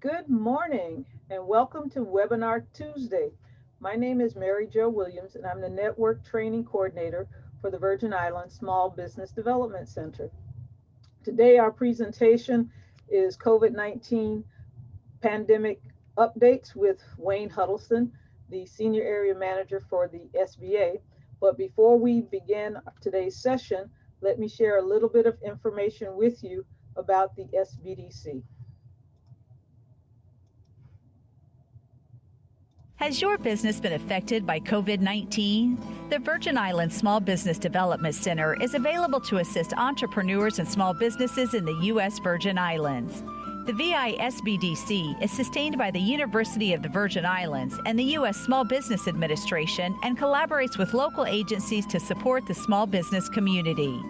Good morning and welcome to Webinar Tuesday. My name is Mary Jo Williams and I'm the Network Training Coordinator for the Virgin Islands Small Business Development Center. Today our presentation is COVID-19 pandemic updates with Wayne Huddleston, the Senior Area Manager for the SBA. But before we begin today's session, let me share a little bit of information with you about the SBDC. Has your business been affected by COVID-19? The Virgin Islands Small Business Development Center is available to assist entrepreneurs and small businesses in the U.S. Virgin Islands. The VISBDC is sustained by the University of the Virgin Islands and the U.S. Small Business Administration and collaborates with local agencies to support the small business community.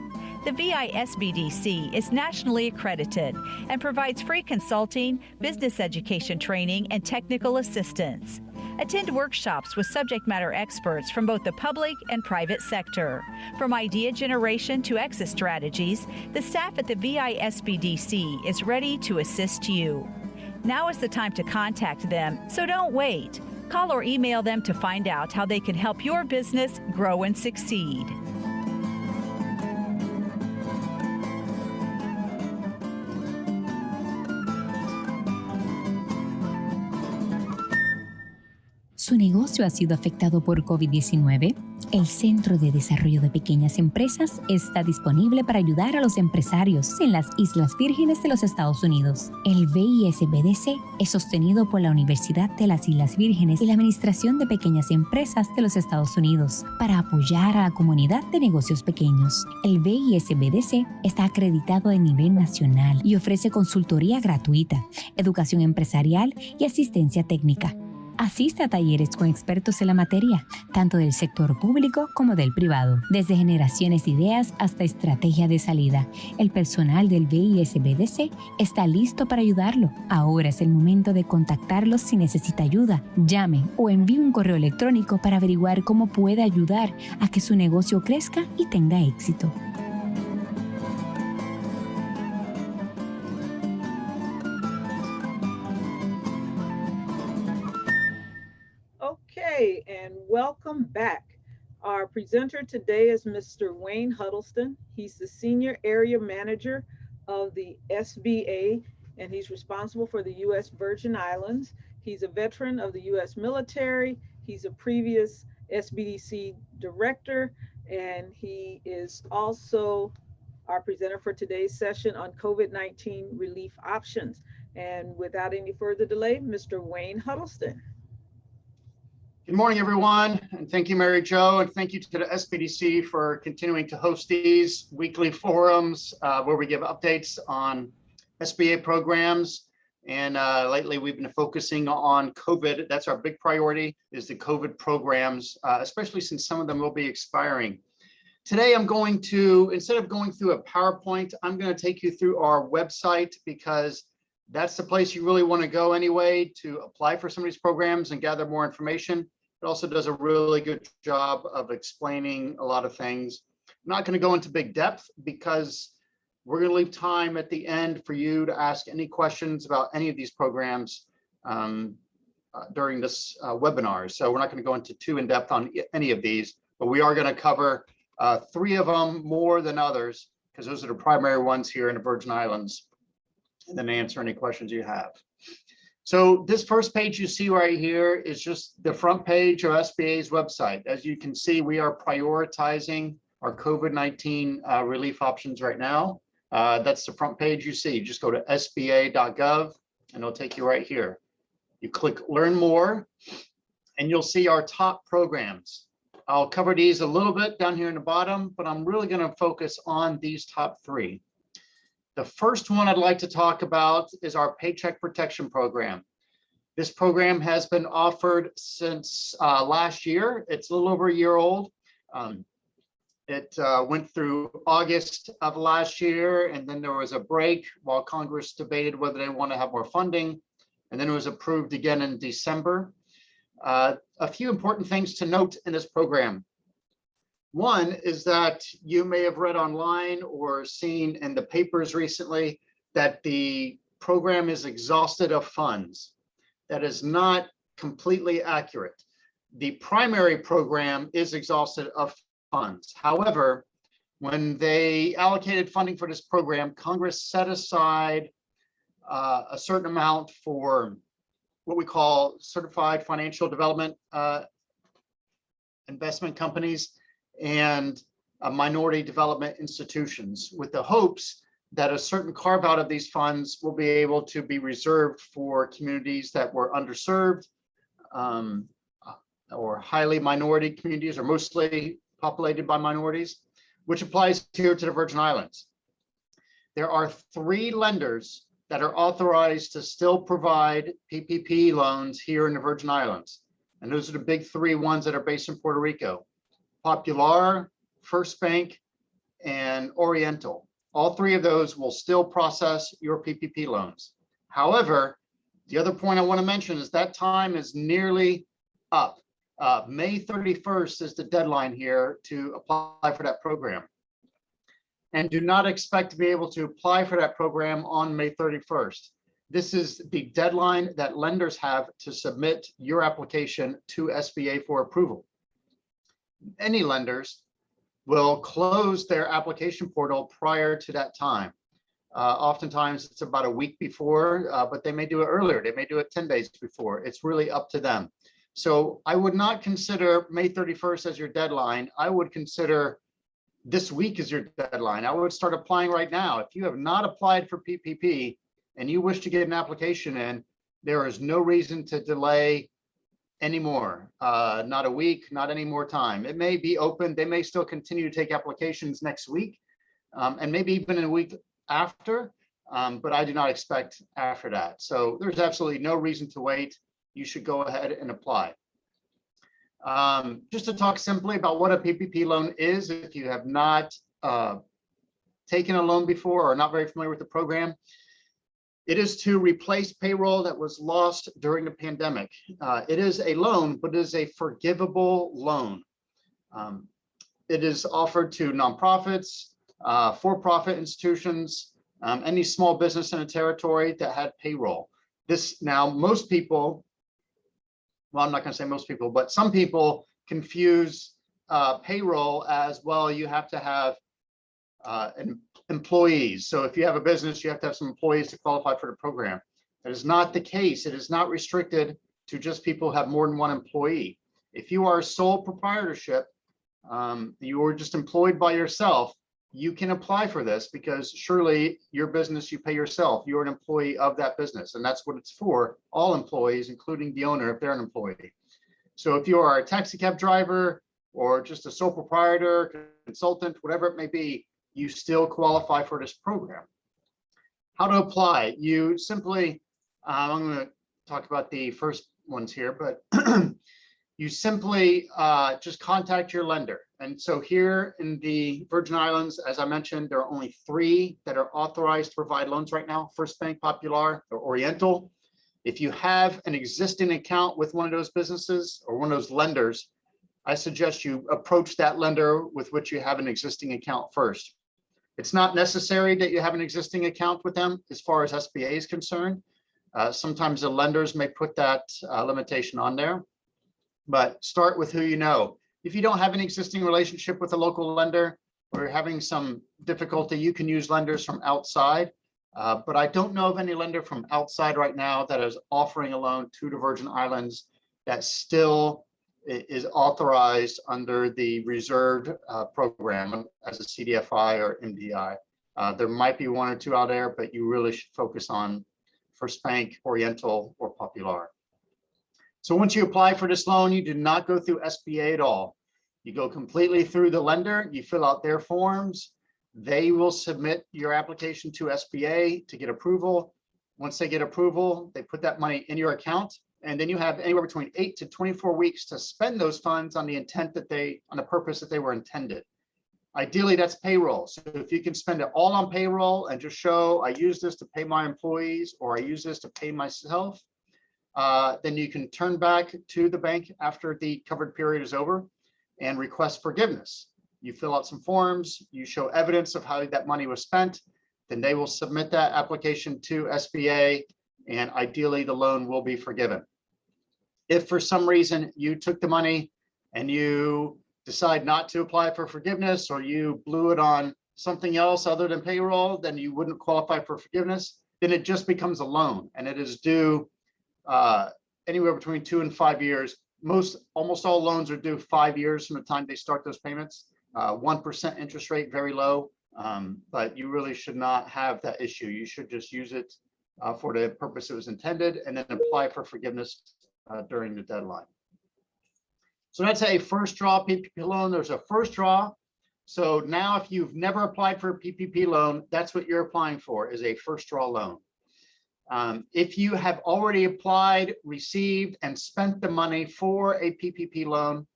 The VISBDC is nationally accredited and provides free consulting, business education training, and technical assistance. Attend workshops with subject matter experts from both the public and private sector. From idea generation to exit strategies, the staff at the VISBDC is ready to assist you. Now is the time to contact them, so don't wait. Call or email them to find out how they can help your business grow and succeed. ¿Su negocio ha sido afectado por COVID-19? El Centro de Desarrollo de Pequeñas Empresas está disponible para ayudar a los empresarios en las Islas Vírgenes de los Estados Unidos. El VISBDC es sostenido por la Universidad de las Islas Vírgenes y la Administración de Pequeñas Empresas de los Estados Unidos para apoyar a la comunidad de negocios pequeños. El VISBDC está acreditado a nivel nacional y ofrece consultoría gratuita, educación empresarial y asistencia técnica. Asiste a talleres con expertos en la materia, tanto del sector público como del privado. Desde generaciones de ideas hasta estrategia de salida, el personal del VISBDC está listo para ayudarlo. Ahora es el momento de contactarlos si necesita ayuda. Llame o envíe un correo electrónico para averiguar cómo puede ayudar a que su negocio crezca y tenga éxito. Okay, and welcome back. Our presenter today is Mr. Wayne Huddleston. He's the Senior Area Manager of the SBA, and he's responsible for the U.S. Virgin Islands. He's a veteran of the U.S. military. He's a previous SBDC director, and he is also our presenter for today's session on COVID-19 relief options. And without any further delay, Mr. Wayne Huddleston. Good morning, everyone, and thank you, Mary Jo, and thank you to the SBDC for continuing to host these weekly forums where we give updates on SBA programs. And lately, we've been focusing on COVID. That's our big priority, is the COVID programs, especially since some of them will be expiring. Today, I'm going to, instead of going through a PowerPoint, I'm going to take you through our website because that's the place you really want to go anyway to apply for some of these programs and gather more information. It also does a really good job of explaining a lot of things. I'm not going to go into big depth because we're going to leave time at the end for you to ask any questions about any of these programs during this webinar. So we're not going to go into too in depth on any of these, but we are going to cover 3 of them more than others because those are the primary ones here in the Virgin Islands, and then answer any questions you have. So this first page you see right here is just the front page of SBA's website. As you can see, we are prioritizing our COVID-19 relief options right now. That's the front page you see. Just go to sba.gov and it'll take you right here. You click Learn More and you'll see our top programs. I'll cover these a little bit down here in the bottom, but I'm really going to focus on these top 3. The first one I'd like to talk about is our Paycheck Protection program. This program has been offered since last year. It's a little over a year old. It went through August of last year, and then there was a break while Congress debated whether they want to have more funding, and then it was approved again in December. A few important things to note in this program. One is that you may have read online or seen in the papers recently that the program is exhausted of funds. That is not completely accurate. The primary program is exhausted of funds. However, when they allocated funding for this program, Congress set aside a certain amount for what we call certified financial development investment companies and minority development institutions, with the hopes that a certain carve out of these funds will be able to be reserved for communities that were underserved or highly minority communities, or mostly populated by minorities, which applies here to the Virgin Islands. There are 3 lenders that are authorized to still provide PPP loans here in the Virgin Islands. And those are the big 3 ones that are based in Puerto Rico: Popular, First Bank, and Oriental. All 3 of those will still process your PPP loans. However, the other point I want to mention is that time is nearly up. May 31st is the deadline here to apply for that program. And do not expect to be able to apply for that program on May 31st. This is the deadline that lenders have to submit your application to SBA for approval. Any lenders will close their application portal prior to that time. Oftentimes it's about a week before, but they may do it earlier. They may do it 10 days before. It's really up to them. So I would not consider May 31st as your deadline. I would consider this week as your deadline. I would start applying right now. If you have not applied for PPP and you wish to get an application in, there is no reason to delay anymore. Not a week, not any more time. It may be open. They may still continue to take applications next week, and maybe even in a week after, but I do not expect after that. So there's absolutely no reason to wait. You should go ahead and apply. Just to talk simply about what a PPP loan is, if you have not taken a loan before or not very familiar with the program, it is to replace payroll that was lost during the pandemic. It is a loan, but it is a forgivable loan. It is offered to nonprofits, for-profit institutions, any small business in a territory that had payroll. This now, most people, well, I'm not going to say most people, but some people confuse payroll as, well, you have to have employees. So if you have a business, you have to have some employees to qualify for the program. That is not the case. It is not restricted to just people who have more than one employee. If you are a sole proprietorship, you are just employed by yourself, you can apply for this because surely your business, you pay yourself. You're an employee of that business, and that's what it's for, all employees, including the owner if they're an employee. So if you are a taxi cab driver or just a sole proprietor, consultant, whatever it may be, you still qualify for this program. How to apply? You simply, I'm going to talk about the first ones here, but you simply just contact your lender. And so here in the Virgin Islands, as I mentioned, there are only 3 that are authorized to provide loans right now: First Bank, Popular, or Oriental. If you have an existing account with one of those businesses or one of those lenders, I suggest you approach that lender with which you have an existing account first. It's not necessary that you have an existing account with them as far as SBA is concerned. Sometimes the lenders may put that limitation on there, but start with who you know. If you don't have an existing relationship with a local lender or you're having some difficulty, you can use lenders from outside. But I don't know of any lender from outside right now that is offering a loan to the Virgin Islands that still is authorized under the reserved program as a CDFI or MDI. There might be 1 or 2 out there, but you really should focus on First Bank, Oriental, or Popular. So once you apply for this loan, you do not go through SBA at all. You go completely through the lender, you fill out their forms, they will submit your application to SBA to get approval. Once they get approval, they put that money in your account, and then you have anywhere between 8 to 24 weeks to spend those funds on the intent that on the purpose that they were intended. Ideally, that's payroll. So if you can spend it all on payroll and just show, I use this to pay my employees, or I use this to pay myself, then you can turn back to the bank after the covered period is over and request forgiveness. You fill out some forms, you show evidence of how that money was spent, then they will submit that application to SBA, and ideally the loan will be forgiven. If for some reason you took the money and you decide not to apply for forgiveness, or you blew it on something else other than payroll, then you wouldn't qualify for forgiveness. Then it just becomes a loan, and it is due anywhere between 2 and 5 years. Almost all loans are due 5 years from the time they start those payments. 1% interest rate, very low, but you really should not have that issue. You should just use it for the purpose it was intended, and then apply for forgiveness during the deadline. So that's a first draw PPP loan. There's a first draw. So now if you've never applied for a PPP loan, that's what you're applying for, is a first draw loan. If you have already applied, received, and spent the money for a PPP loan,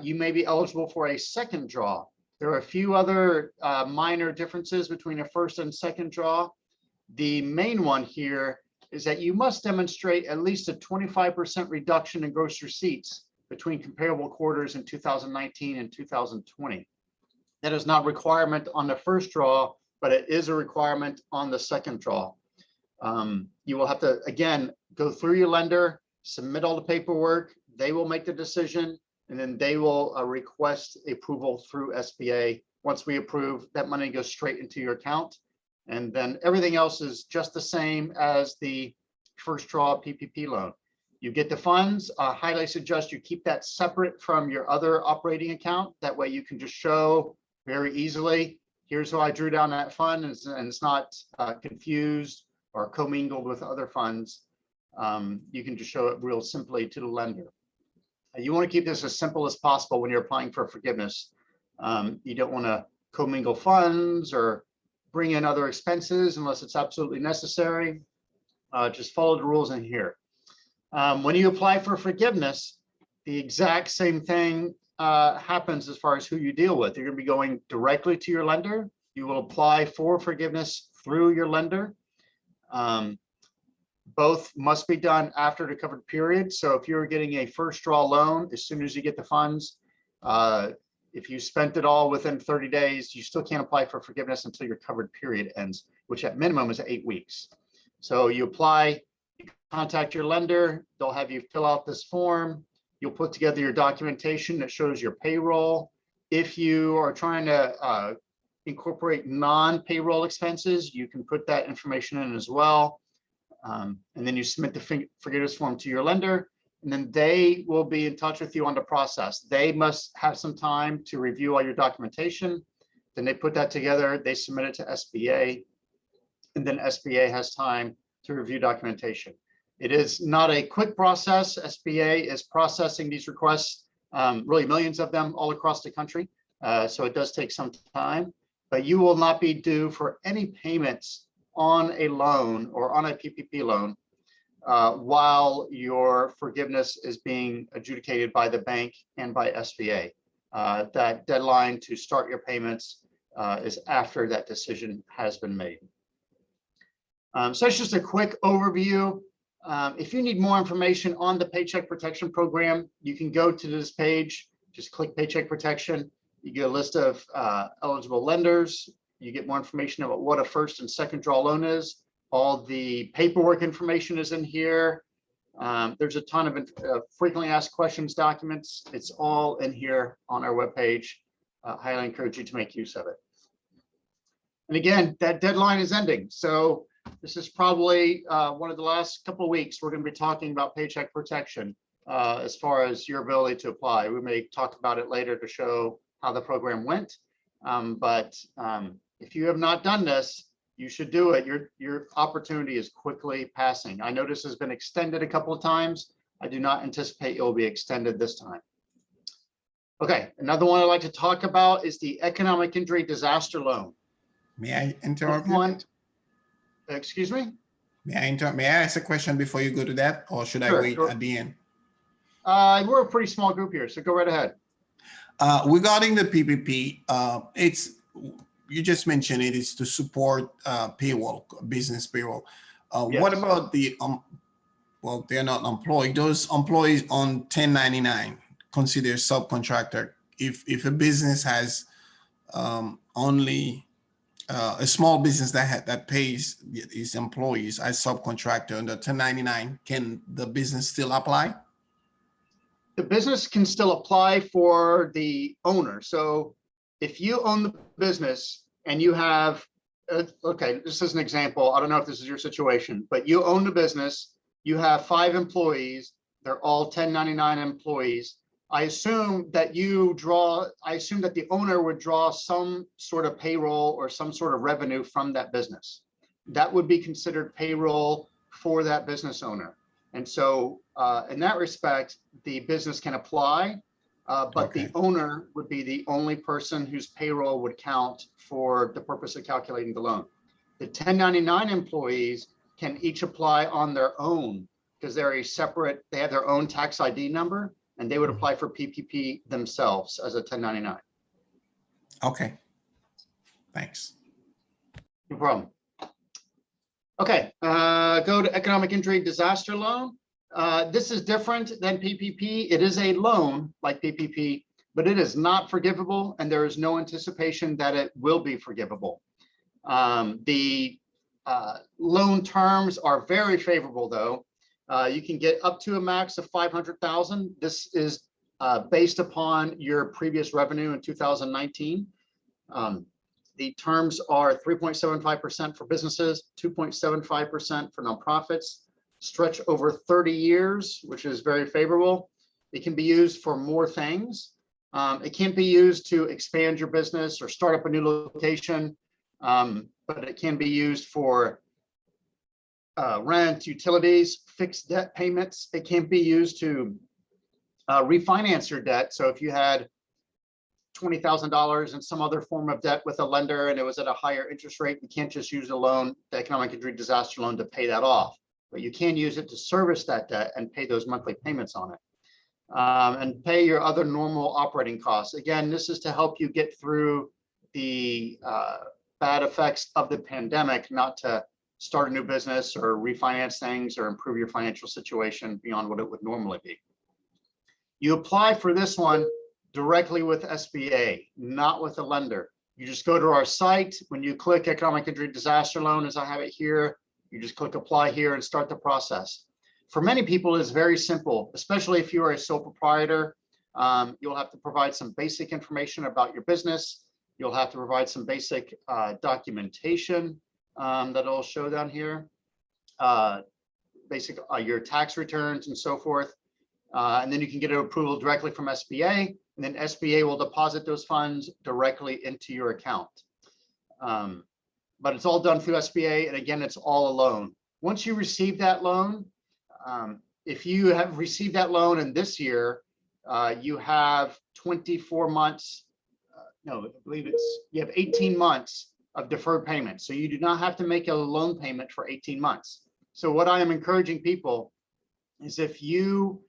you may be eligible for a second draw. There are a few other minor differences between a first and second draw. The main one here is that you must demonstrate at least a 25% reduction in gross receipts between comparable quarters in 2019 and 2020. That is not a requirement on the first draw, but it is a requirement on the second draw. You will have to, again, go through your lender, submit all the paperwork. They will make the decision, and then they will request approval through SBA. Once we approve, that money goes straight into your account. And then everything else is just the same as the first draw PPP loan. You get the funds. I highly suggest you keep that separate from your other operating account. That way you can just show very easily, here's how I drew down that fund, and it's not confused or commingled with other funds. You can just show it real simply to the lender. You want to keep this as simple as possible when you're applying for forgiveness. You don't want to commingle funds or bring in other expenses unless it's absolutely necessary. Just follow the rules in here. When you apply for forgiveness, the exact same thing happens as far as who you deal with. You're going to be going directly to your lender. You will apply for forgiveness through your lender. Both must be done after the covered period. So if you're getting a first draw loan, as soon as you get the funds, if you spent it all within 30 days, you still can't apply for forgiveness until your covered period ends, which at minimum is 8 weeks. So you apply, you contact your lender, they'll have you fill out this form. You'll put together your documentation that shows your payroll. If you are trying to incorporate non-payroll expenses, you can put that information in as well. And then you submit the forgiveness form to your lender, and then they will be in touch with you on the process. They must have some time to review all your documentation. Then they put that together, they submit it to SBA, and then SBA has time to review documentation. It is not a quick process. SBA is processing these requests, really millions of them all across the country. So it does take some time, but you will not be due for any payments on a loan or on a PPP loan while your forgiveness is being adjudicated by the bank and by SBA. That deadline to start your payments is after that decision has been made. So it's just a quick overview. If you need more information on the Paycheck Protection Program, you can go to this page, just click Paycheck Protection. You get a list of eligible lenders. You get more information about what a first and second draw loan is. All the paperwork information is in here. There's a ton of frequently asked questions documents. It's all in here on our webpage. Highly encourage you to make use of it. And again, that deadline is ending. So this is probably one of the last couple of weeks we're going to be talking about Paycheck Protection as far as your ability to apply. We may talk about it later to show how the program went. But if you have not done this, you should do it. Your opportunity is quickly passing. I know this has been extended a couple of times. I do not anticipate it will be extended this time. Okay, another one I'd like to talk about is the economic injury disaster loan. May I interrupt you? Excuse me? May I interrupt? May I ask a question before you go to that, or should I wait at the end? We're a pretty small group here, so go right ahead. Regarding the PPP, you just mentioned it is to support payroll, business payroll. Yes. What about the, well, they're not employed, those employees on 1099, considered subcontractor? If a business has only a small business that pays its employees as subcontractor under 1099, can the business still apply? The business can still apply for the owner. So if you own the business and you have, okay, this is an example. I don't know if this is your situation, but you own the business, you have 5 employees, they're all 1099 employees. I assume that the owner would draw some sort of payroll or some sort of revenue from that business. That would be considered payroll for that business owner. And so in that respect, the business can apply, but the owner would be the only person whose payroll would count for the purpose of calculating the loan. The 1099 employees can each apply on their own because they're they have their own tax ID number, and they would apply for PPP themselves as a 1099. Okay, thanks. No problem. Okay, go to economic injury disaster loan. This is different than PPP. It is a loan like PPP, but it is not forgivable, and there is no anticipation that it will be forgivable. The loan terms are very favorable, though. You can get up to a max of 500,000. This is based upon your previous revenue in 2019. The terms are 3.75% for businesses, 2.75% for nonprofits, stretch over 30 years, which is very favorable. It can be used for more things. It can't be used to expand your business or start up a new location, but it can be used for rent, utilities, fixed debt payments. It can be used to refinance your debt. So if you had $20,000 in some other form of debt with a lender and it was at a higher interest rate, you can't just use a loan, the economic injury disaster loan, to pay that off. But you can use it to service that debt and pay those monthly payments on it, and pay your other normal operating costs. Again, this is to help you get through the bad effects of the pandemic, not to start a new business or refinance things or improve your financial situation beyond what it would normally be. You apply for this one directly with SBA, not with a lender. You just go to our site. When you click economic injury disaster loan, as I have it here, you just click apply here and start the process. For many people, it's very simple, especially if you are a sole proprietor. You'll have to provide some basic information about your business. You'll have to provide some basic documentation that I'll show down here, your tax returns and so forth. And then you can get an approval directly from SBA, and then SBA will deposit those funds directly into your account. But it's all done through SBA, and again, it's all a loan. Once you receive that loan, if you have received that loan in this year, you have 24 months, no, I believe you have 18 months of deferred payment. So you do not have to make a loan payment for 18 months. So what I am encouraging people is, if you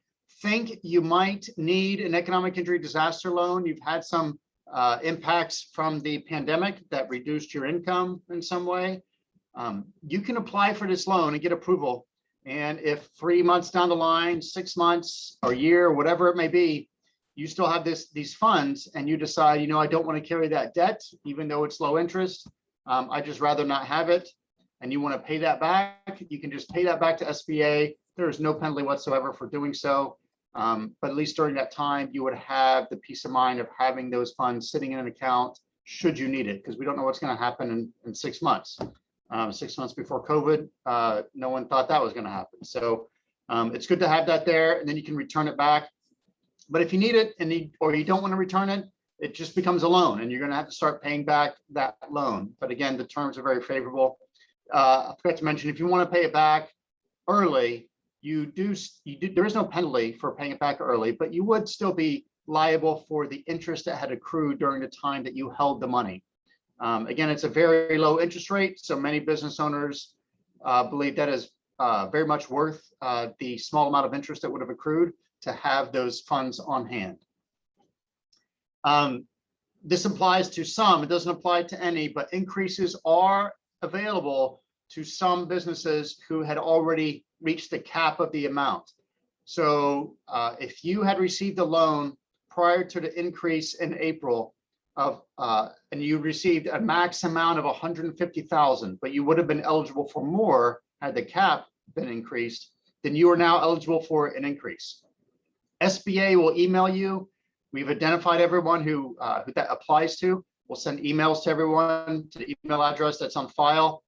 think you might need an economic injury disaster loan, you've had some impacts from the pandemic that reduced your income in some way, you can apply for this loan and get approval. And if 3 months down the line, 6 months or a year, whatever it may be, you still have these funds and you decide, you know, I don't want to carry that debt, even though it's low interest, I just rather not have it, and you want to pay that back, you can just pay that back to SBA. There is no penalty whatsoever for doing so. But at least during that time, you would have the peace of mind of having those funds sitting in an account should you need it, because we don't know what's going to happen in 6 months. 6 months before COVID, no one thought that was going to happen. So it's good to have that there, and then you can return it back. But if you need it or you don't want to return it, it just becomes a loan, and you're going to have to start paying back that loan. But again, the terms are very favorable. I forgot to mention, if you want to pay it back early, there is no penalty for paying it back early, but you would still be liable for the interest that had accrued during the time that you held the money. Again, it's a very low interest rate, so many business owners believe that is very much worth the small amount of interest that would have accrued to have those funds on hand. This applies to some, it doesn't apply to any, but increases are available to some businesses who had already reached the cap of the amount. So if you had received a loan prior to the increase in April, of, and you received a max amount of 150,000, but you would have been eligible for more had the cap been increased, then you are now eligible for an increase. SBA will email you. We've identified everyone who that applies to. We'll send emails to everyone to the email address that's on file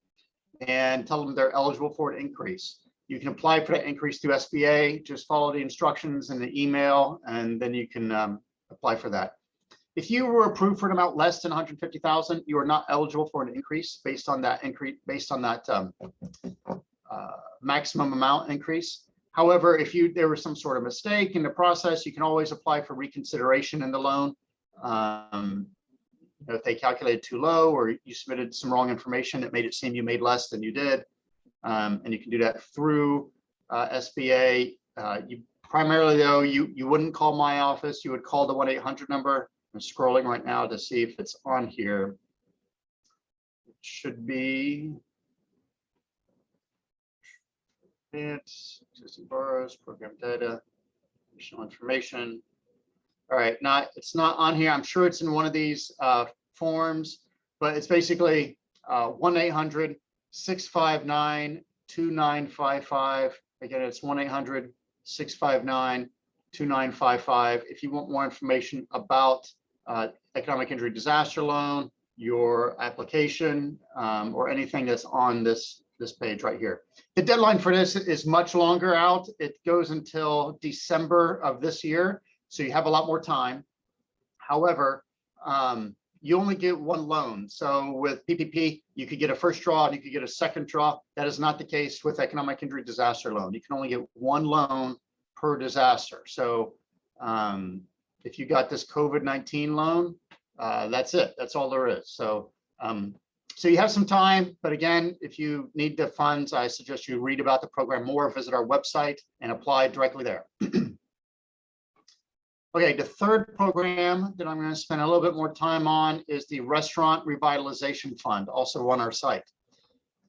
and tell them they're eligible for an increase. You can apply for that increase through SBA. Just follow the instructions in the email, and then you can apply for that. If you were approved for an amount less than 150,000, you are not eligible for an increase based on that maximum amount increase. However, if there was some sort of mistake in the process, you can always apply for reconsideration in the loan. If they calculated too low or you submitted some wrong information that made it seem you made less than you did, and you can do that through SBA. You primarily, though, you wouldn't call my office. You would call the 1-800 number. I'm scrolling right now to see if it's on here. It should be. It's existing borrowers, program data, additional information. All right, it's not on here. I'm sure it's in one of these forms, but it's basically 1-800-659-2955. Again, it's 1-800-659-2955. If you want more information about economic injury disaster loan, your application, or anything that's on this page right here. The deadline for this is much longer out. It goes until December of this year, so you have a lot more time. However, you only get one loan. So with PPP, you could get a first draw and you could get a second draw. That is not the case with economic injury disaster loan. You can only get one loan per disaster. So if you got this COVID-19 loan, that's it. That's all there is. So so you have some time, but again, if you need the funds, I suggest you read about the program more, visit our website and apply directly there. Okay, the third program that I'm going to spend a little bit more time on is the Restaurant Revitalization Fund, also on our site.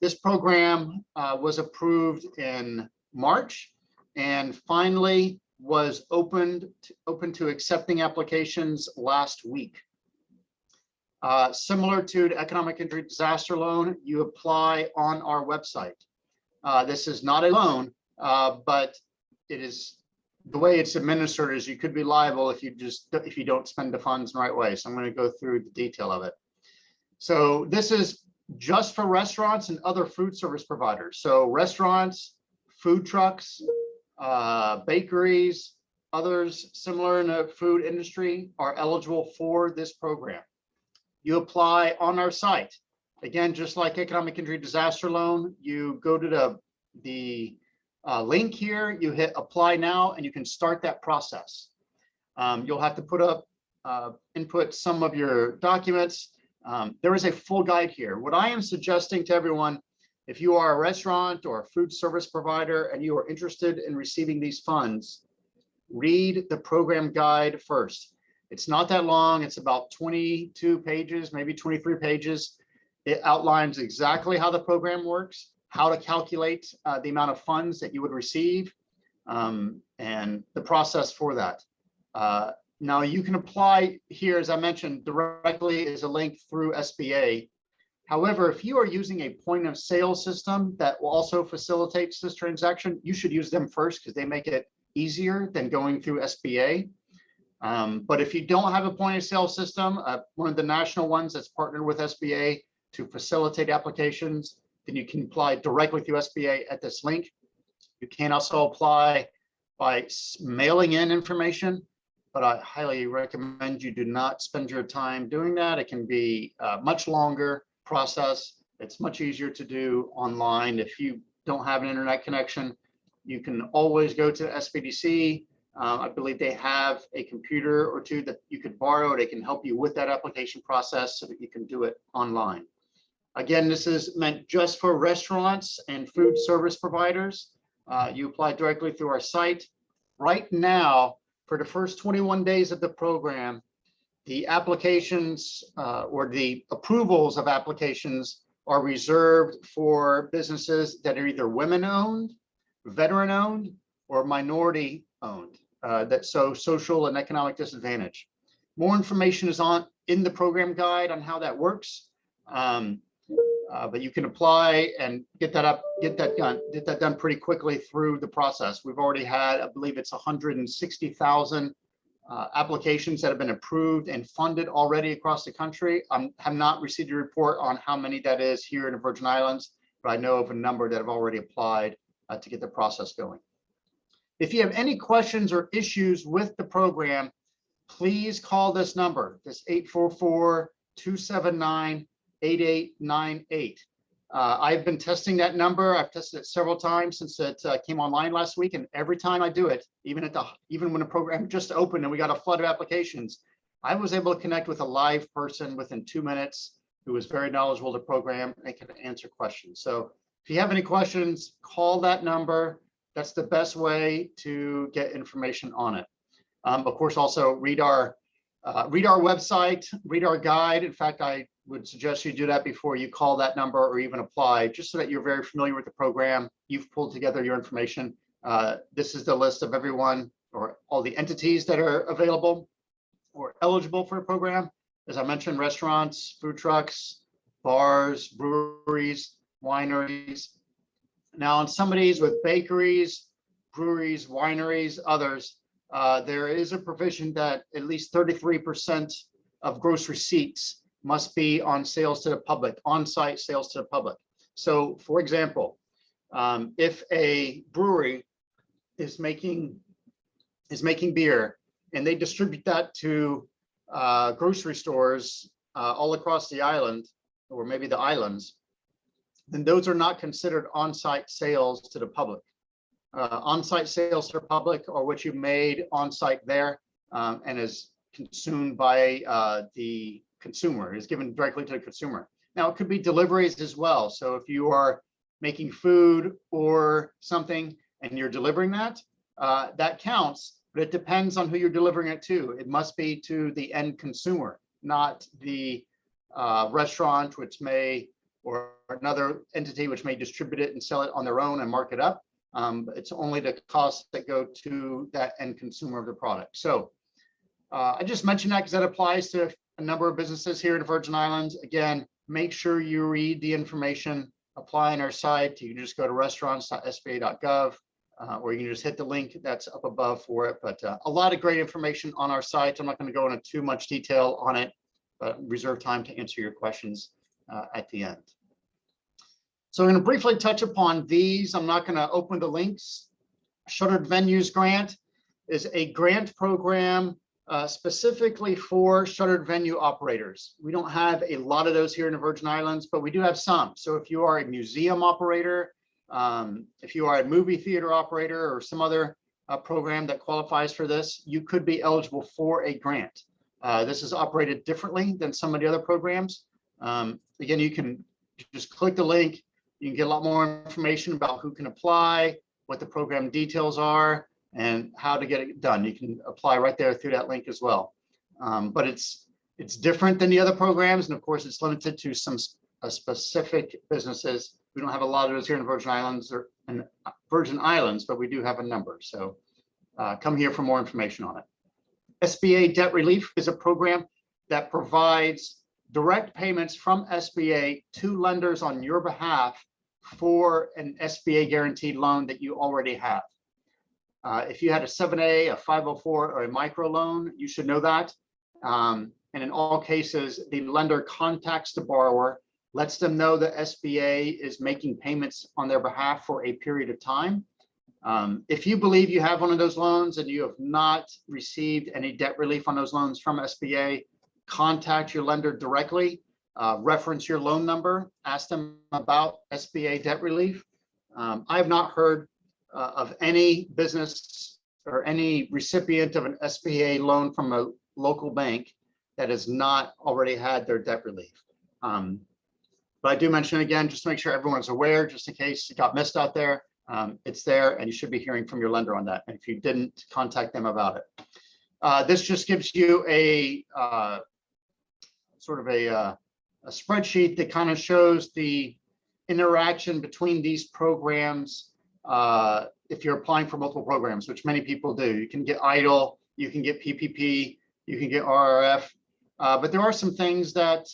This program was approved in March and finally was open to accepting applications last week. Similar to the economic injury disaster loan, you apply on our website. This is not a loan, but it is the way it's administered is you could be liable if you don't spend the funds in the right way. So I'm going to go through the detail of it. So this is just for restaurants and other food service providers. So restaurants, food trucks, bakeries, others similar in the food industry are eligible for this program. You apply on our site. Again, just like economic injury disaster loan, you go to the link here, you hit apply now, and you can start that process. You'll have to input some of your documents. There is a full guide here. What I am suggesting to everyone, if you are a restaurant or a food service provider and you are interested in receiving these funds, read the program guide first. It's not that long. It's about 22 pages, maybe 23 pages. It outlines exactly how the program works, how to calculate the amount of funds that you would receive, and the process for that. Now you can apply here, as I mentioned, directly is a link through SBA. However, if you are using a point of sale system that will also facilitates this transaction, you should use them first because they make it easier than going through SBA. But if you don't have a point of sale system, one of the national ones that's partnered with SBA to facilitate applications, then you can apply directly through SBA at this link. You can also apply by mailing in information, but I highly recommend you do not spend your time doing that. It can be a much longer process. It's much easier to do online. If you don't have an internet connection, you can always go to SBDC. I believe they have a computer or two that you could borrow. They can help you with that application process so that you can do it online. Again, this is meant just for restaurants and food service providers. You apply directly through our site. Right now, for the first 21 days of the program, the applications or the approvals of applications are reserved for businesses that are either women-owned, veteran-owned, or minority-owned. So social and economic disadvantage. More information is in the program guide on how that works. But you can apply and get that done pretty quickly through the process. We've already had, I believe it's 160,000 applications that have been approved and funded already across the country. I have not received a report on how many that is here in the Virgin Islands, but I know of a number that have already applied to get the process going. If you have any questions or issues with the program, please call this number, this 844-279-8898. I've been testing that number. I've tested it several times since it came online last week, and every time I do it, even when the program just opened and we got a flood of applications, I was able to connect with a live person within 2 minutes who was very knowledgeable of the program and can answer questions. So if you have any questions, call that number. That's the best way to get information on it. Of course, also read our website, read our guide. In fact, I would suggest you do that before you call that number or even apply, just so that you're very familiar with the program. You've pulled together your information. This is the list of everyone or all the entities that are available or eligible for the program. As I mentioned, restaurants, food trucks, bars, breweries, wineries. Now, on some of these with bakeries, breweries, wineries, others, there is a provision that at least 33% of gross receipts must be on sales to the public, on-site sales to the public. So, for example, if a brewery is making beer and they distribute that to grocery stores all across the island, or maybe the islands, then those are not considered on-site sales to the public. On-site sales to the public are what you made on-site there and is consumed by the consumer, is given directly to the consumer. Now, it could be deliveries as well. So if you are making food or something and you're delivering that, that counts, but it depends on who you're delivering it to. It must be to the end consumer, not the restaurant, which may, or another entity which may distribute it and sell it on their own and mark it up. It's only the costs that go to that end consumer of the product. So I just mentioned that because that applies to a number of businesses here in the Virgin Islands. Again, make sure you read the information, apply on our site. You can just go to restaurants.sba.gov, or you can just hit the link that's up above for it. But a lot of great information on our site. I'm not going to go into too much detail on it, but reserve time to answer your questions at the end. So I'm going to briefly touch upon these. I'm not going to open the links. Shuttered Venues Grant is a grant program specifically for shuttered venue operators. We don't have a lot of those here in the Virgin Islands, but we do have some. So if you are a museum operator, if you are a movie theater operator or some other program that qualifies for this, you could be eligible for a grant. This is operated differently than some of the other programs. Again, you can just click the link. You can get a lot more information about who can apply, what the program details are, and how to get it done. You can apply right there through that link as well. But it's different than the other programs, and of course, it's limited to some specific businesses. We don't have a lot of those here in the Virgin Islands, but we do have a number. So come here for more information on it. SBA Debt Relief is a program that provides direct payments from SBA to lenders on your behalf for an SBA guaranteed loan that you already have. If you had a 7A, a 504, or a micro loan, you should know that. And in all cases, the lender contacts the borrower, lets them know that SBA is making payments on their behalf for a period of time. If you believe you have one of those loans and you have not received any debt relief on those loans from SBA, contact your lender directly, reference your loan number, ask them about SBA debt relief. I have not heard of any business or any recipient of an SBA loan from a local bank that has not already had their debt relief. But I do mention again, just to make sure everyone's aware, just in case it got missed out there, it's there and you should be hearing from your lender on that. And if you didn't, contact them about it. This just gives you a sort of a spreadsheet that kind of shows the interaction between these programs. If you're applying for multiple programs, which many people do, you can get EIDL, you can get PPP, you can get RRF. But there are some things that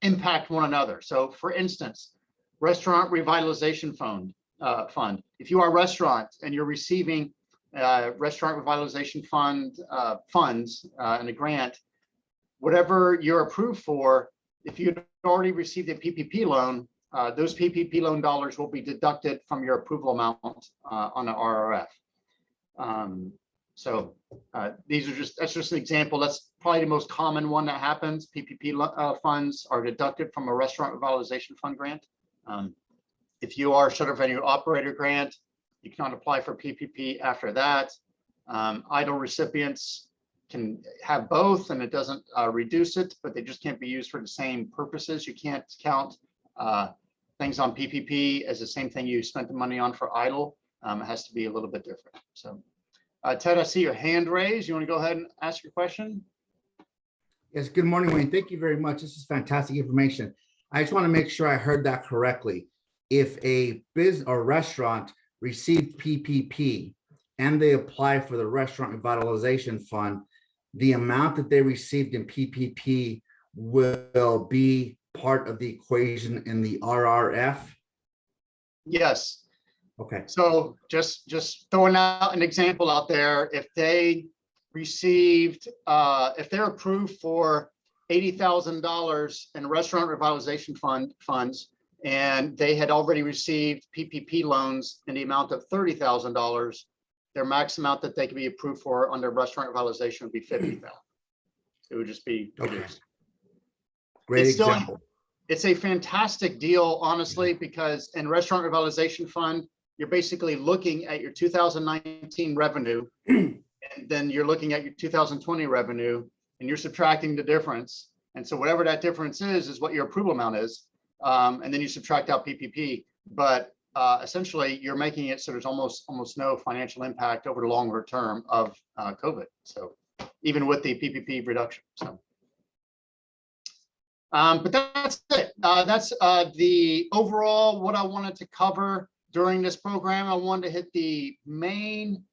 impact one another. So for instance, Restaurant Revitalization Fund. If you are a restaurant and you're receiving Restaurant Revitalization Fund funds and a grant, whatever you're approved for, if you'd already received a PPP loan, those PPP loan dollars will be deducted from your approval amount on the RRF. That's just an example. That's probably the most common one that happens. PPP funds are deducted from a Restaurant Revitalization Fund grant. If you are a Shuttered Venue Operator grant, you cannot apply for PPP after that. Idle recipients can have both, and it doesn't reduce it, but they just can't be used for the same purposes. You can't count things on PPP as the same thing you spent the money on for idle. It has to be a little bit different. So, Ted, I see your hand raised. You want to go ahead and ask your question? Yes, good morning, Wayne. Thank you very much. This is fantastic information. I just want to make sure I heard that correctly. If a business or restaurant received PPP and they apply for the Restaurant Revitalization Fund, the amount that they received in PPP will be part of the equation in the RRF? Yes. Okay. So just throwing out an example out there, if they received, if they're approved for $80,000 in Restaurant Revitalization funds, and they had already received PPP loans in the amount of $30,000, their max amount that they could be approved for under Restaurant Revitalization would be $50,000. It would just be reduced. Great example. It's a fantastic deal, honestly, because in Restaurant Revitalization Fund, you're basically looking at your 2019 revenue, and then you're looking at your 2020 revenue, and you're subtracting the difference. And so whatever that difference is what your approval amount is. And then you subtract out PPP. But essentially, you're making it so there's almost no financial impact over the longer term of COVID. So even with the PPP reduction. So. But that's it. That's the overall what I wanted to cover during this program. I wanted to hit the main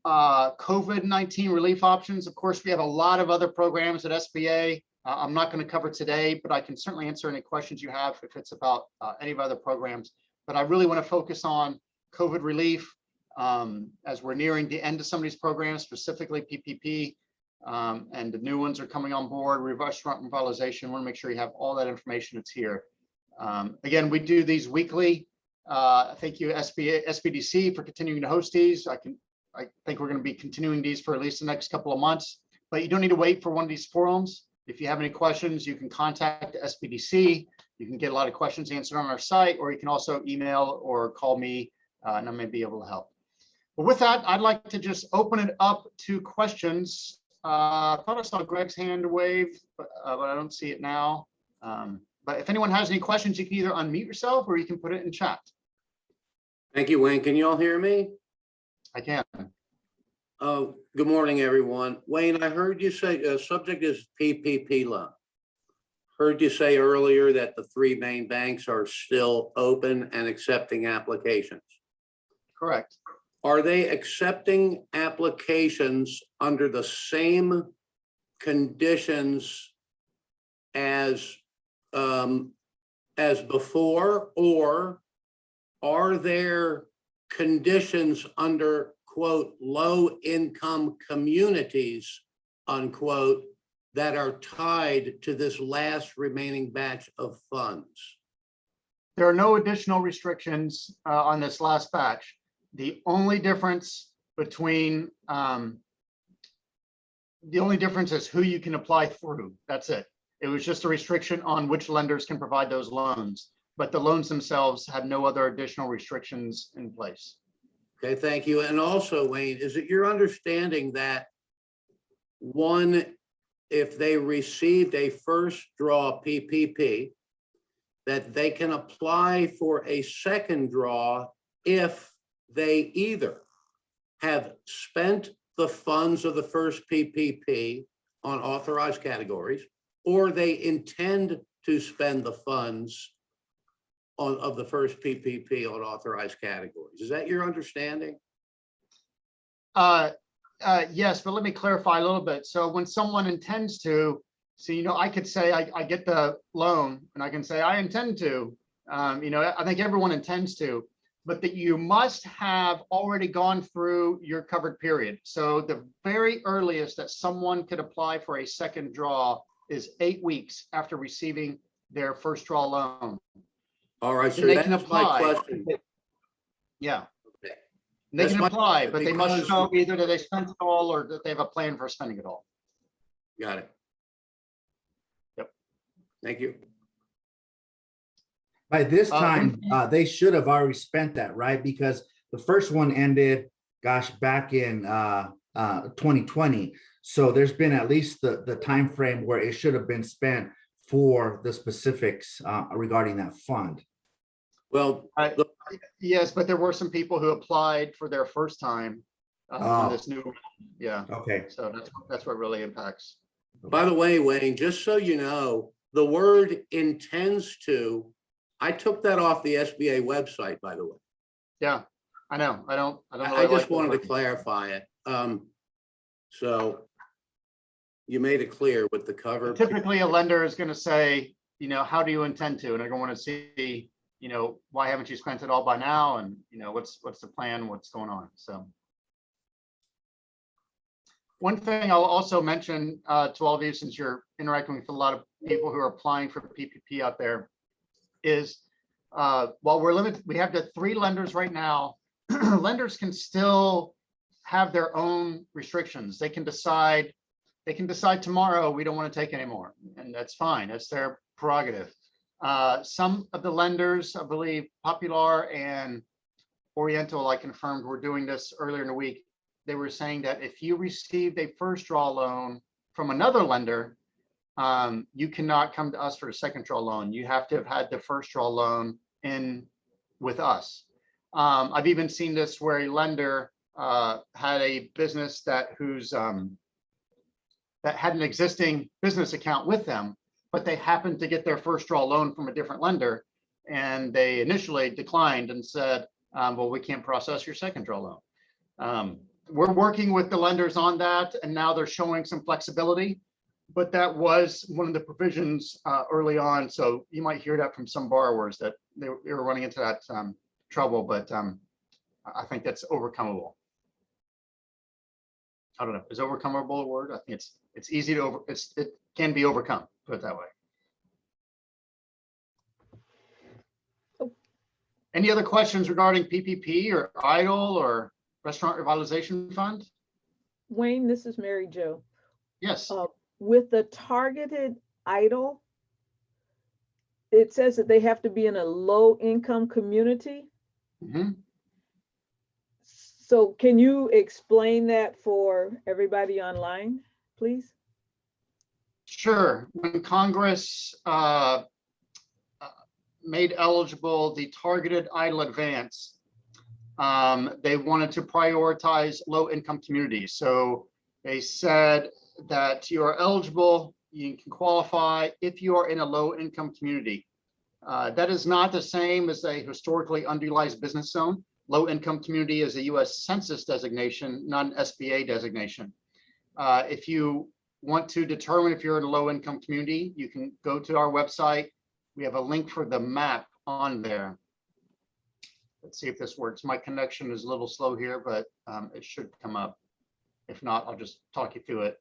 COVID-19 relief options. Of course, we have a lot of other programs at SBA. I'm not going to cover today, but I can certainly answer any questions you have if it's about any of other programs. But I really want to focus on COVID relief as we're nearing the end of some of these programs, specifically PPP. And the new ones are coming on board. Restaurant Revitalization. I want to make sure you have all that information that's here. Again, we do these weekly. Thank you, SBDC, for continuing to host these. I think we're going to be continuing these for at least the next couple of months. But you don't need to wait for one of these forums. If you have any questions, you can contact SBDC. You can get a lot of questions answered on our site, or you can also email or call me, and I may be able to help. But with that, I'd like to just open it up to questions. I thought I saw Greg's hand wave, but I don't see it now. But if anyone has any questions, you can either unmute yourself or you can put it in chat. Thank you, Wayne. Can you all hear me? I can. Good morning, everyone. Wayne, I heard you say the subject is PPP loan. Heard you say earlier that the three main banks are still open and accepting applications. Correct. Are they accepting applications under the same conditions as before, or are there conditions under, quote, low income communities, unquote, that are tied to this last remaining batch of funds? There are no additional restrictions on this last batch. The only difference between the only difference is who you can apply through. That's it. It was just a restriction on which lenders can provide those loans, but the loans themselves have no other additional restrictions in place. Okay, thank you. And also, Wayne, is it your understanding that one, if they received a first draw PPP, that they can apply for a second draw if they either have spent the funds of the first PPP on authorized categories, or they intend to spend the funds of the first PPP on authorized categories? Is that your understanding? Yes, but let me clarify a little bit. So when someone intends to, so, I could say I get the loan and I can say I intend to, I think everyone intends to, but that you must have already gone through your covered period. So the very earliest that someone could apply for a second draw is 8 weeks after receiving their first draw loan. All right, Then so they can that's my apply. question. Yeah. Okay. They That's can my apply, question, but they must because- show either that they spent it all or that they have a plan for spending it all. Got it. Yep. Thank you. By this Uh, time, they should have already spent that, right? Because the first one ended, gosh, back in 2020. So there's been at least the time frame where it should have been spent for the specifics regarding that fund. Well, Yes, but there were some people who applied for their first time on Oh. this new, yeah. Okay. So that's what really impacts. by the way, Wayne, just so you know, the word intends to, I took that off the SBA website, by the way. Yeah, I know. I don't I really just like the wanted to word. clarify it. So you made it clear with the cover. Typically, a lender is going to say, how do you intend to? And they're going to see, why haven't you spent it all by now? And, what's the plan? What's going on? So. One thing I'll also mention to all of you, since you're interacting with a lot of people who are applying for PPP out there, is while we're limited, we have the 3 lenders right now. Lenders can still have their own restrictions. They can decide tomorrow we don't want to take anymore, and that's fine. That's their prerogative. Some of the lenders, I believe Popular and Oriental, I confirmed, were doing this earlier in the week. They were saying that if you received a first draw loan from another lender, you cannot come to us for a second draw loan. You have to have had the first draw loan in with us. I've even seen this where a lender had a business that had an existing business account with them, but they happened to get their first draw loan from a different lender, and they initially declined and said, well, we can't process your second draw loan. We're working with the lenders on that, and now they're showing some flexibility, but that was one of the provisions early on. So you might hear that from some borrowers that they were running into that trouble, but I think that's overcomable. I don't know, is overcomable a word? I think it's easy to it can be overcome, put it that way. Any other questions regarding PPP or EIDL or Restaurant Revitalization Fund? Wayne, this is Mary Jo. Yes. With the targeted EIDL, it says that they have to be in a low income community. Mm-hmm. So can you explain that for everybody online, please? Sure. When Congress made eligible the targeted EIDL advance, they wanted to prioritize low-income communities. So they said that you are eligible, you can qualify if you are in a low-income community. That is not the same as a historically underutilized business zone. Low-income community is a U.S. Census designation, not an SBA designation. If you want to determine if you're in a low-income community, you can go to our website. We have a link for the map on there. Let's see if this works. My connection is a little slow here, but it should come up. If not, I'll just talk you through it.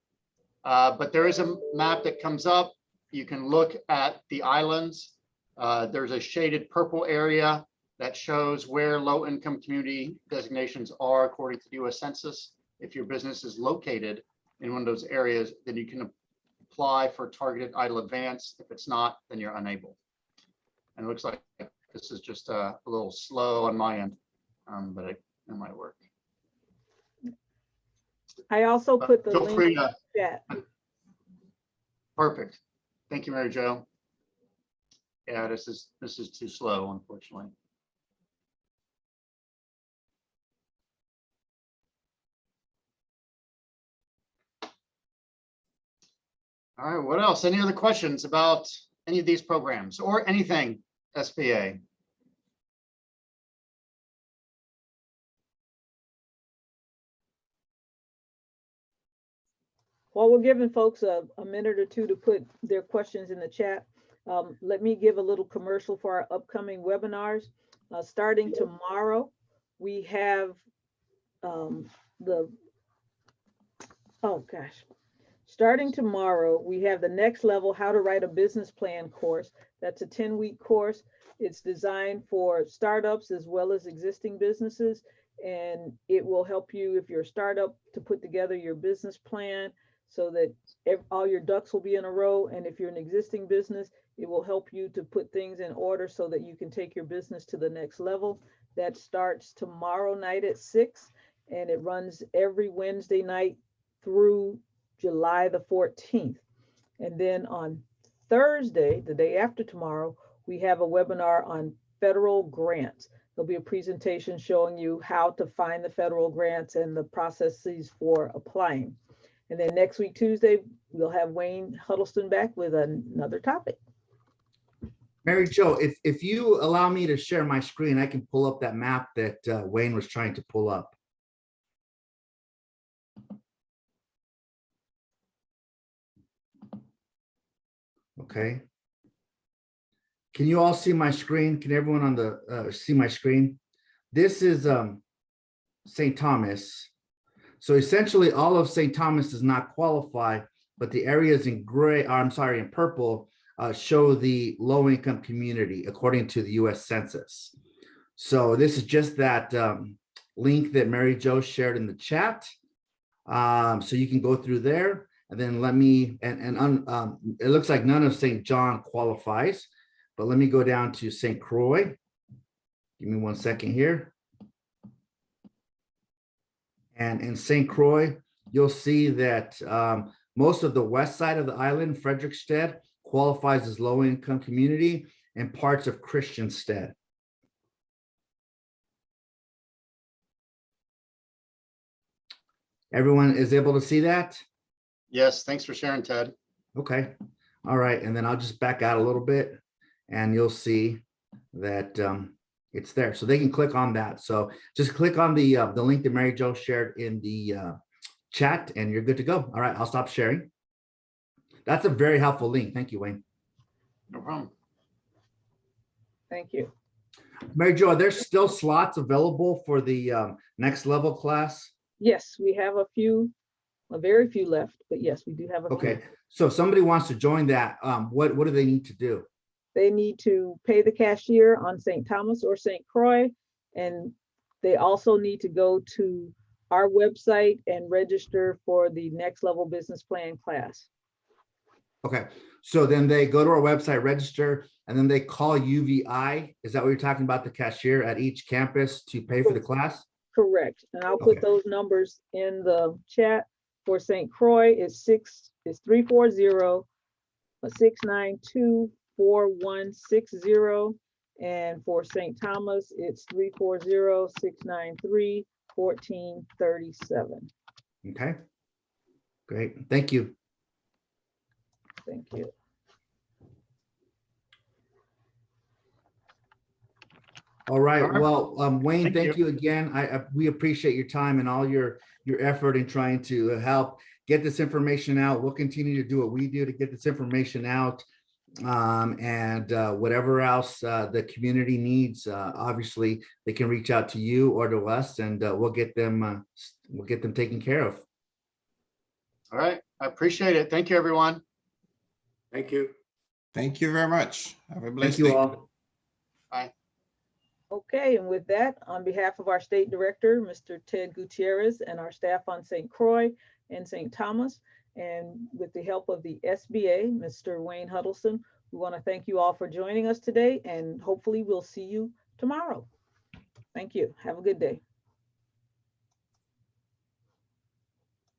But there is a map that comes up. You can look at the islands. There's a shaded purple area that shows where low-income community designations are according to the U.S. Census. If your business is located in one of those areas, then you can apply for targeted EIDL advance. If it's not, then you're unable. And it looks like this is just a little slow on my end, but it might work. I also put the Feel link free in to. the chat. Perfect. Thank you, Mary Jo. Yeah, this is too slow, unfortunately. All right, what else? Any other questions about any of these programs or anything SBA? While we're giving folks a minute or two to put their questions in the chat, let me give a little commercial for our upcoming webinars. Starting tomorrow, we have starting tomorrow, we have the Next Level How to Write a Business Plan course. That's a 10-week course. It's designed for startups as well as existing businesses, and it will help you if you're a startup to put together your business plan so that all your ducks will be in a row. And if you're an existing business, it will help you to put things in order so that you can take your business to the next level. That starts tomorrow night at 6, and it runs every Wednesday night through July the 14th. And then on Thursday, the day after tomorrow, we have a webinar on federal grants. There'll be a presentation showing you how to find the federal grants and the processes for applying. And then next week, Tuesday, we'll have Wayne Huddleston back with another topic. Mary Jo, if you allow me to share my screen, I can pull up that map that Wayne was trying to pull up. Okay. Can you all see my screen? Can everyone on the see my screen? This is St. Thomas. So essentially all of St. Thomas does not qualify, but the areas in gray, I'm sorry, in purple show the low income community according to the US Census. So this is just that link that Mary Jo shared in the chat. So you can go through there and then let me, it looks like none of St. John qualifies, but let me go down to St. Croix. Give me 1 second here. And in St. Croix, you'll see that most of the west side of the island, Frederickstead, qualifies as low-income community, and parts of Christianstead. Everyone is able to see that? Yes, thanks for sharing, Ted. Okay. All right. And then I'll just back out a little bit and you'll see that it's there. So they can click on that. So just click on the link that Mary Jo shared in the chat and you're good to go. All right. I'll stop sharing. That's a very helpful link. Thank you, Wayne. No problem. Thank you. Mary Jo, are there still slots available for the next level class? Yes, we have a few, a very few left, but yes, we do have a few. Okay. So if somebody wants to join that, what do they need to do? They need to pay the cashier on St. Thomas or St. Croix, and they also need to go to our website and register for the Next Level Business Plan class. Okay, so then they go to our website, register, and then they call UVI. Is that what you're talking about, the cashier at each campus to pay for the class? Correct, and I'll put those numbers in the chat. For St. Croix, it's 340-692-4160, and for St. Thomas, it's 340-693-1437. Okay, great, thank you. Thank you. All right, well, Wayne, thank you again. We appreciate your time and all your effort in trying to help get this information out. We'll continue to do what we do to get this information out, and whatever else the community needs. Obviously, they can reach out to you or to us, and we'll get them taken care of. All right, I appreciate it. Thank you, everyone. Thank you. Thank you very much. Have a blessed Thank you day. all. Bye. Okay, and with that, on behalf of our state director, Mr. Ted Gutierrez, and our staff on St. Croix and St. Thomas, and with the help of the SBA, Mr. Wayne Huddleston, we want to thank you all for joining us today, and hopefully we'll see you tomorrow. Thank you. Have a good day.